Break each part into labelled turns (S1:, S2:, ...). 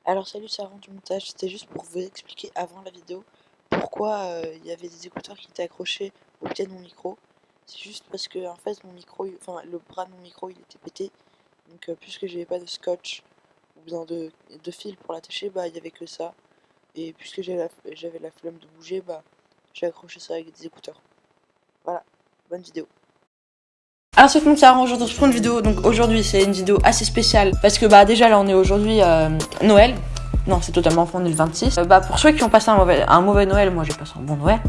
S1: Alors salut, c'est Aaron du montage, c'était juste pour vous expliquer avant la vidéo pourquoi il y avait des écouteurs qui étaient accrochés au pied de mon micro. C'est juste parce que en fait mon micro, enfin le bras de mon micro il était pété, donc puisque j'avais pas de scotch ou bien de fil pour l'attacher, bah il y avait que ça. Et puisque j'avais la flemme de bouger, bah j'ai accroché ça avec des écouteurs. Voilà, bonne vidéo.
S2: Alors salut tout le monde, c'est Aaron, aujourd'hui je prends une vidéo. Donc aujourd'hui c'est une vidéo assez spéciale parce que déjà là on est aujourd'hui Noël. Non, c'est totalement faux, on est le 26. Pour ceux qui ont passé un mauvais Noël, moi j'ai passé un bon Noël.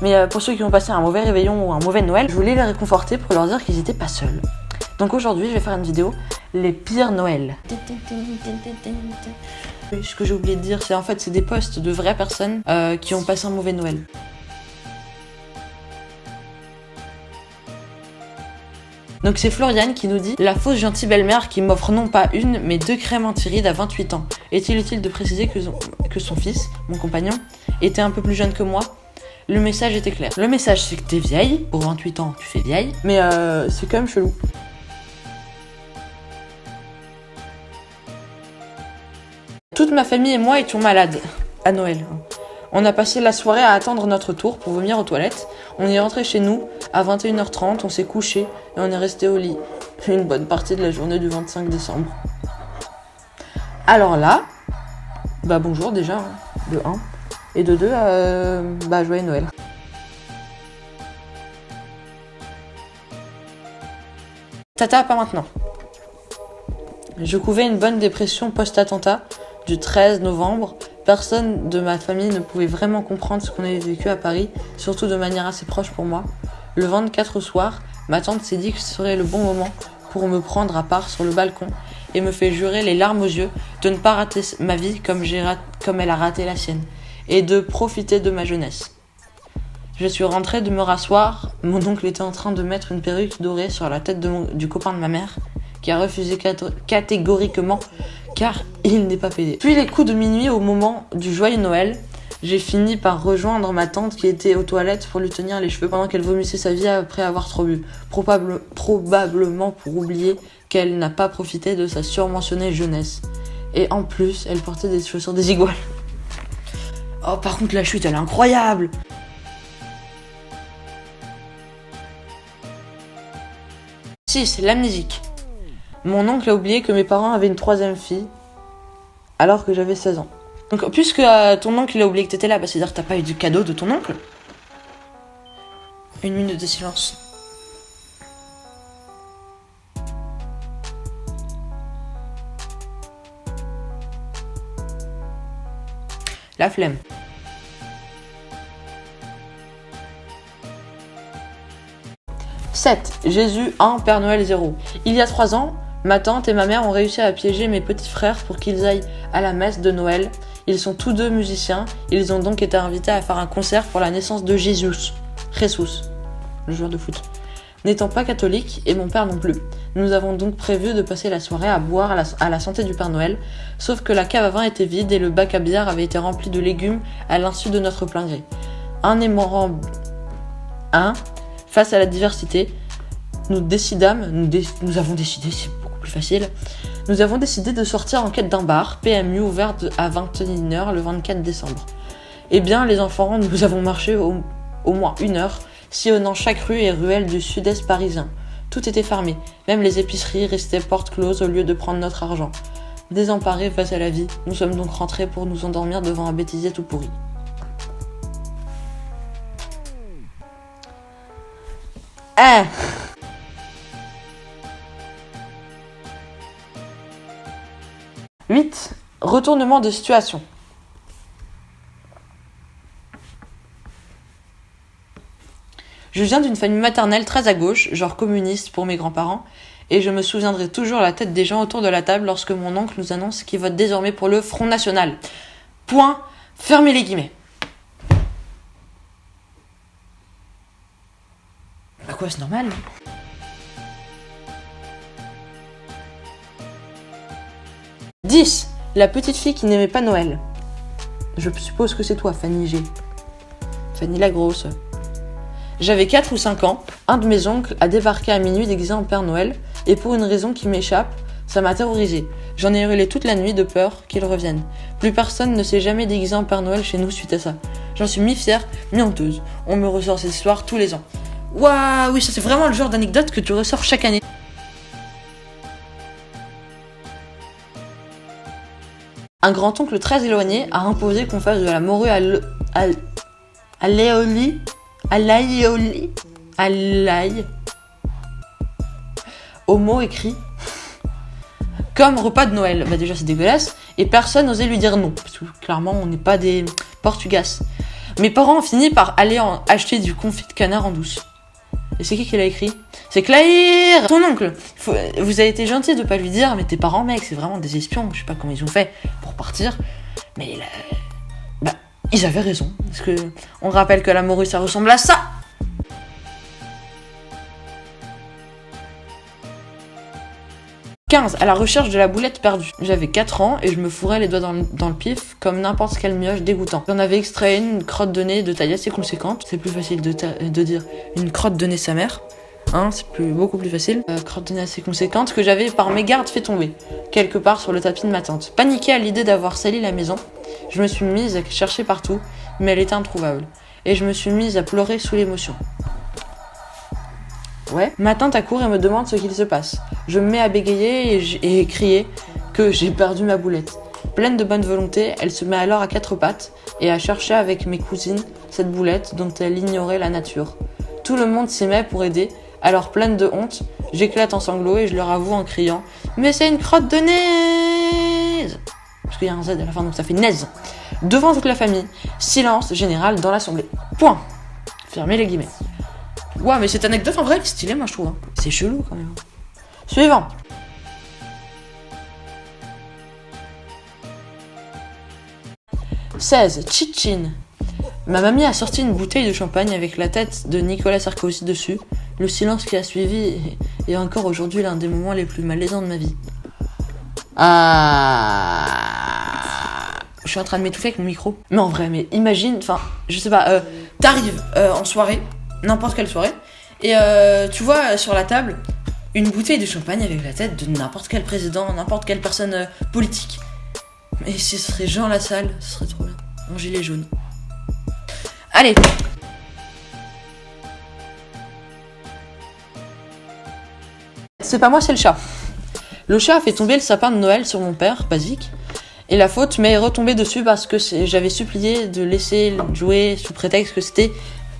S2: Mais pour ceux qui ont passé un mauvais réveillon ou un mauvais Noël, je voulais les réconforter pour leur dire qu'ils étaient pas seuls. Donc aujourd'hui je vais faire une vidéo les pires Noëls. Ce que j'ai oublié de dire, c'est des posts de vraies personnes qui ont passé un mauvais Noël. Donc c'est Floriane qui nous dit « La fausse gentille belle-mère qui m'offre non pas une, mais 2 crèmes anti-rides à 28 ans. Est-il utile de préciser que son fils, mon compagnon, était un peu plus jeune que moi ?» Le message était clair. Le message c'est que t'es vieille, pour 28 ans tu fais vieille, mais c'est quand même chelou. Toute ma famille et moi étions malades à Noël. On a passé la soirée à attendre notre tour pour vomir aux toilettes. On est rentré chez nous à 21h30, on s'est couché et on est resté au lit une bonne partie de la journée du 25 décembre. Alors là, bonjour déjà, de 1. Et de 2, joyeux Noël. Tata, pas maintenant. Je couvais une bonne dépression post-attentat du 13 novembre. Personne de ma famille ne pouvait vraiment comprendre ce qu'on avait vécu à Paris, surtout de manière assez proche pour moi. Le 24 au soir, ma tante s'est dit que ce serait le bon moment pour me prendre à part sur le balcon et me fait jurer les larmes aux yeux de ne pas rater ma vie comme elle a raté la sienne, et de profiter de ma jeunesse. Je suis rentrée de me rasseoir, mon oncle était en train de mettre une perruque dorée sur la tête du copain de ma mère, qui a refusé catégoriquement car il n'est pas pédé. Puis les coups de minuit au moment du joyeux Noël, j'ai fini par rejoindre ma tante qui était aux toilettes pour lui tenir les cheveux pendant qu'elle vomissait sa vie après avoir trop bu. Probablement pour oublier qu'elle n'a pas profité de sa surmentionnée jeunesse. Et en plus, elle portait des chaussures désiguales. Oh, par contre, la chute, elle est incroyable! C'est l'amnésique. Mon oncle a oublié que mes parents avaient une 3e fille, alors que j'avais 16 ans. Donc, puisque ton oncle a oublié que t'étais là, c'est-à-dire que t'as pas eu de cadeau de ton oncle. 1 minute de silence. La flemme. « 7. Jésus 1, Père Noël 0. Il y a 3 ans, ma tante et ma mère ont réussi à piéger mes petits frères pour qu'ils aillent à la messe de Noël. Ils sont tous 2 musiciens. Ils ont donc été invités à faire un concert pour la naissance de Jesus, le joueur de foot. N'étant pas catholique, et mon père non plus, nous avons donc prévu de passer la soirée à boire à la santé du Père Noël, sauf que la cave à vin était vide et le bac à bière avait été rempli de légumes à l'insu de notre plein gré. Face à la diversité, nous avons décidé, c'est beaucoup plus facile, nous avons décidé de sortir en quête d'un bar, PMU, ouvert à 21h le 24 décembre. Eh bien, les enfants, nous avons marché au moins 1 heure, sillonnant chaque rue et ruelle du sud-est parisien. Tout était fermé, même les épiceries restaient portes closes au lieu de prendre notre argent. Désemparés face à la vie, nous sommes donc rentrés pour nous endormir devant un bêtisier tout pourri. Ah! « 8. Retournement de situation. Je viens d'une famille maternelle très à gauche, genre communiste pour mes grands-parents, et je me souviendrai toujours la tête des gens autour de la table lorsque mon oncle nous annonce qu'il vote désormais pour le Front National. Point, fermez les guillemets. Quoi, c'est normal? « 10. La petite fille qui n'aimait pas Noël. Je suppose que c'est toi, Fanny G. Fanny la grosse. J'avais 4 ou 5 ans, un de mes oncles a débarqué à minuit déguisé en Père Noël, et pour une raison qui m'échappe, ça m'a terrorisée. J'en ai hurlé toute la nuit de peur qu'il revienne. Plus personne ne s'est jamais déguisé en Père Noël chez nous suite à ça. J'en suis mi-fière, mi-honteuse. On me ressort cette histoire tous les ans. Waouh, oui, ça c'est vraiment le genre d'anecdote que tu ressors chaque année. Un grand-oncle très éloigné a imposé qu'on fasse de la morue à l'aïoli, au mot écrit comme repas de Noël. Bah déjà c'est dégueulasse, et personne n'osait lui dire non, parce que clairement on n'est pas des portugasses. Mes parents ont fini par aller acheter du confit de canard en douce. Et c'est qui l'a écrit? C'est Claire, ton oncle. Vous avez été gentil de pas lui dire, mais tes parents, mec, c'est vraiment des espions. Je sais pas comment ils ont fait pour partir, mais ils avaient raison. Parce que on rappelle que la morue, ça ressemble à ça. « 15. À la recherche de la boulette perdue. J'avais 4 ans et je me fourrais les doigts dans le pif comme n'importe quel mioche dégoûtant. J'en avais extrait une crotte de nez de taille assez conséquente. C'est plus facile de dire une crotte de nez sa mère. Hein, c'est beaucoup plus facile. Crotte de nez assez conséquente que j'avais par mégarde fait tomber, quelque part sur le tapis de ma tante. Paniquée à l'idée d'avoir sali la maison, je me suis mise à chercher partout, mais elle était introuvable. Et je me suis mise à pleurer sous l'émotion. Ouais. Ma tante accourt et me demande ce qu'il se passe. Je me mets à bégayer et crier que j'ai perdu ma boulette. Pleine de bonne volonté, elle se met alors à 4 pattes et à chercher avec mes cousines cette boulette dont elle ignorait la nature. Tout le monde s'y met pour aider, alors pleine de honte, j'éclate en sanglots et je leur avoue en criant « Mais c'est une crotte de nez !» Parce qu'il y a un Z à la fin, donc ça fait naise. Devant toute la famille, silence général dans l'assemblée. Point. Fermez les guillemets. Ouah, mais cette anecdote en vrai elle est stylée, moi je trouve. C'est chelou quand même. Suivant. « 16. Tchitchin. Ma mamie a sorti une bouteille de champagne avec la tête de Nicolas Sarkozy dessus. Le silence qui a suivi est encore aujourd'hui l'un des moments les plus malaisants de ma vie. Je suis en train de m'étouffer avec mon micro. Mais en vrai, mais imagine, enfin, je sais pas, t'arrives en soirée, n'importe quelle soirée, et tu vois sur la table une bouteille de champagne avec la tête de n'importe quel président, n'importe quelle personne politique. Et ce serait Jean Lassalle, ce serait trop bien. Mon gilet jaune. Allez. C'est pas moi, c'est le chat. Le chat a fait tomber le sapin de Noël sur mon père, basique. Et la faute m'est retombée dessus parce que j'avais supplié de laisser jouer sous prétexte que c'était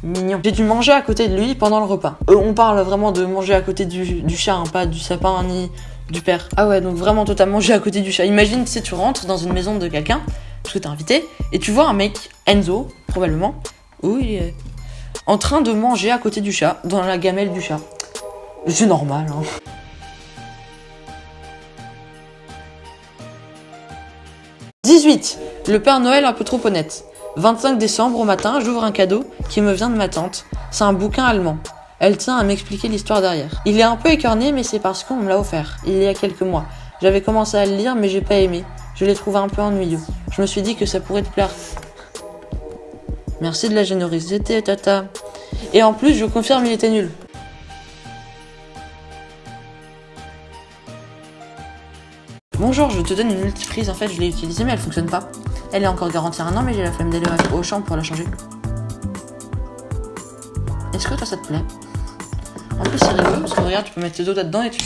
S2: mignon. J'ai dû manger à côté de lui pendant le repas. On parle vraiment de manger à côté du chat, hein, pas du sapin ni du père. Ah ouais, donc vraiment totalement manger à côté du chat. Imagine, tu sais, tu rentres dans une maison de quelqu'un, parce que t'es invité, et tu vois un mec, Enzo, probablement, oui, en train de manger à côté du chat, dans la gamelle du chat. C'est normal, hein. « 18. Le Père Noël un peu trop honnête. 25 décembre au matin, j'ouvre un cadeau qui me vient de ma tante. C'est un bouquin allemand. Elle tient à m'expliquer l'histoire derrière. Il est un peu écorné, mais c'est parce qu'on me l'a offert, il y a quelques mois. J'avais commencé à le lire, mais j'ai pas aimé. Je l'ai trouvé un peu ennuyeux. Je me suis dit que ça pourrait te plaire. Merci de la générosité, tata. Et en plus, je confirme, il était nul. Bonjour, je te donne une multiprise. En fait, je l'ai utilisée, mais elle fonctionne pas. Elle est encore garantie à 1 an, mais j'ai la flemme d'aller au champ pour la changer. Est-ce que toi, ça te plaît? En plus, c'est rigolo, parce que regarde, tu peux mettre tes doigts là-dedans et tu...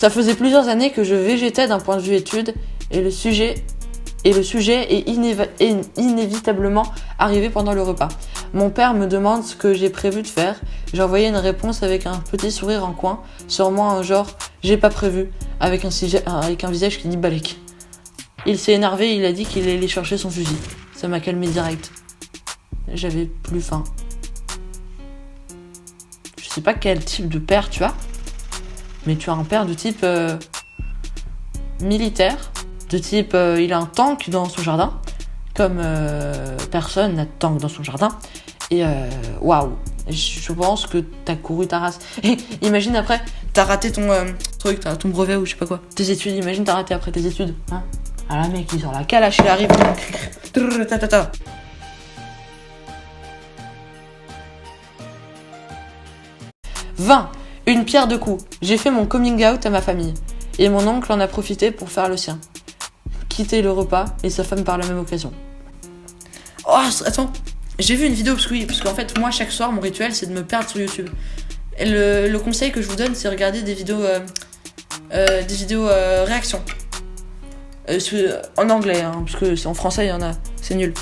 S2: Ça faisait plusieurs années que je végétais d'un point de vue études, et le sujet est inévitablement arrivé pendant le repas. Mon père me demande ce que j'ai prévu de faire. J'ai envoyé une réponse avec un petit sourire en coin, sûrement un genre « j'ai pas prévu », avec un visage qui dit « balèque ». Il s'est énervé et il a dit qu'il allait chercher son fusil. Ça m'a calmé direct. J'avais plus faim. Je sais pas quel type de père tu as, mais tu as un père de type militaire, de type il a un tank dans son jardin, comme personne n'a de tank dans son jardin. Et waouh, je pense que t'as couru ta race. Et imagine après, t'as raté ton truc, ton brevet ou je sais pas quoi. Tes études, imagine t'as raté après tes études. Hein, ah la mec, il sort la calache, il arrive. 20. Une pierre deux coups. J'ai fait mon coming out à ma famille. Et mon oncle en a profité pour faire le sien. Quitter le repas et sa femme par la même occasion. Oh, attends. J'ai vu une vidéo, parce qu'en fait, moi, chaque soir, mon rituel, c'est de me perdre sur YouTube. Et le conseil que je vous donne, c'est regarder des vidéos réactions. En anglais, hein, parce que en français, il y en a. C'est nul.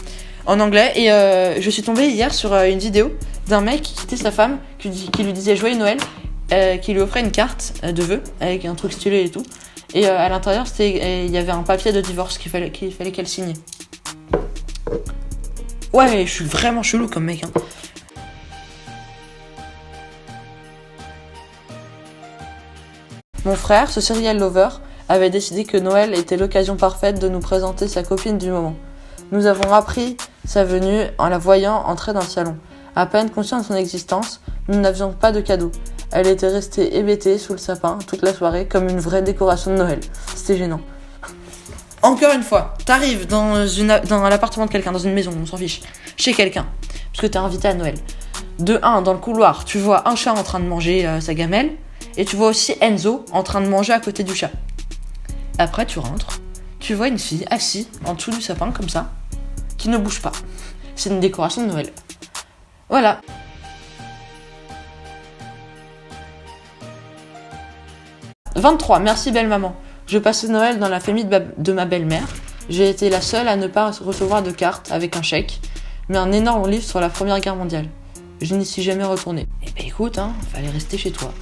S2: En anglais. Et je suis tombée hier sur une vidéo d'un mec qui quittait sa femme, qui lui disait Joyeux Noël, qui lui offrait une carte de vœux, avec un truc stylé et tout. Et à l'intérieur, il y avait un papier de divorce qu'il fallait qu'elle signe. Ouais, je suis vraiment chelou comme mec. Hein. Mon frère, ce serial lover, avait décidé que Noël était l'occasion parfaite de nous présenter sa copine du moment. Nous avons appris sa venue en la voyant entrer dans le salon. À peine conscients de son existence, nous n'avions pas de cadeau. Elle était restée hébétée sous le sapin toute la soirée comme une vraie décoration de Noël. C'était gênant. Encore une fois, t'arrives dans l'appartement de quelqu'un, dans une maison, on s'en fiche, chez quelqu'un, parce que t'es invité à Noël. De 1, dans le couloir, tu vois un chat en train de manger sa gamelle, et tu vois aussi Enzo en train de manger à côté du chat. Après, tu rentres, tu vois une fille assise en dessous du sapin, comme ça, qui ne bouge pas. C'est une décoration de Noël. Voilà. « 23. Merci belle maman. Je passais Noël dans la famille de ma belle-mère. J'ai été la seule à ne pas recevoir de carte avec un chèque, mais un énorme livre sur la Première Guerre mondiale. Je n'y suis jamais retournée. Eh ben écoute, hein, fallait rester chez toi. »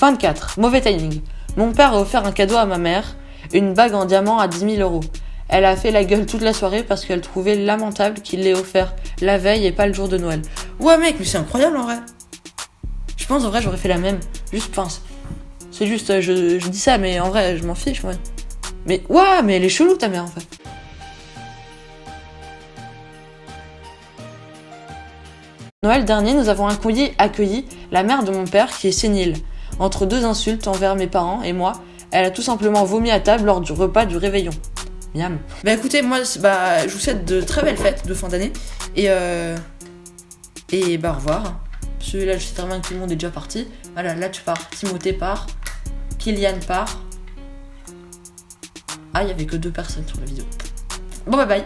S2: 24. Mauvais timing. Mon père a offert un cadeau à ma mère, une bague en diamant à 10 000 €. Elle a fait la gueule toute la soirée parce qu'elle trouvait lamentable qu'il l'ait offert la veille et pas le jour de Noël. Ouais mec, mais c'est incroyable en vrai. Je pense en vrai j'aurais fait la même. Juste pense. C'est juste, je dis ça, mais en vrai je m'en fiche moi. Mais ouais, mais elle est chelou ta mère en fait. Noël dernier, nous avons accueilli la mère de mon père qui est sénile. Entre deux insultes envers mes parents et moi, elle a tout simplement vomi à table lors du repas du réveillon. Miam. Bah écoutez, moi, je vous souhaite de très belles fêtes de fin d'année. Et bah au revoir. Parce que là, je sais très bien que tout le monde est déjà parti. Voilà, là tu pars. Timothée part. Kylian part. Ah, il y avait que 2 personnes sur la vidéo. Bon, bye bye.